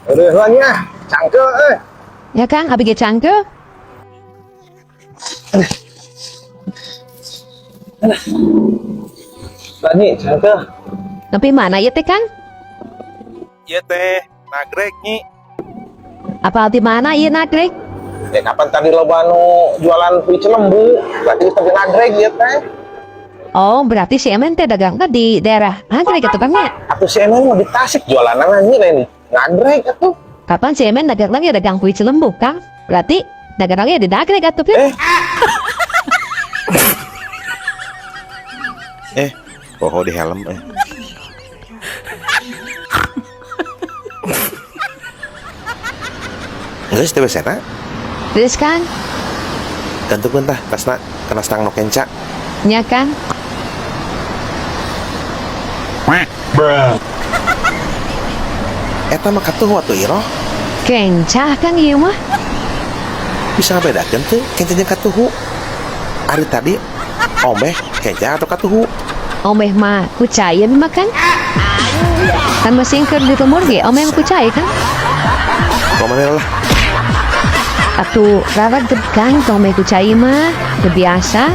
Udah lagi ah, cangkel Ya Kang, abi ge cangke. lagi cangkel. Tapi mana ya teh Kang? Iya teh, nagrek nyi. Apa di mana ieu nagrek? Kapan tadi lo banu jualan kue celembu, berarti tapi nagrek ya teh. Oh, berarti si Emen teh dagang di daerah nagrek atuh Kang ya? Atau si emang mau di Tasik jualan nanya ini nagrek atuh. Kapan si Emen dagang lagi dagang kue cilembu Kang? Berarti dagang lagi di nagrek atuh kan? Poho di helm Geus teh besena, Terus Kang, gantung tah tasna kana stang no kenca. nya Kang. Eta mah katuh atuh iro. Kencah Kang ieu mah. Bisa ngabedakeun teu kenca jeung katuhu. Ari tadi omeh kenca atau katuhu. Omeh mah kucai mah Kang. Kan masing keur di rumur ge, omeh mah kucai kan? Pamana lah. Atuh rara Kang omeh kucai mah biasa.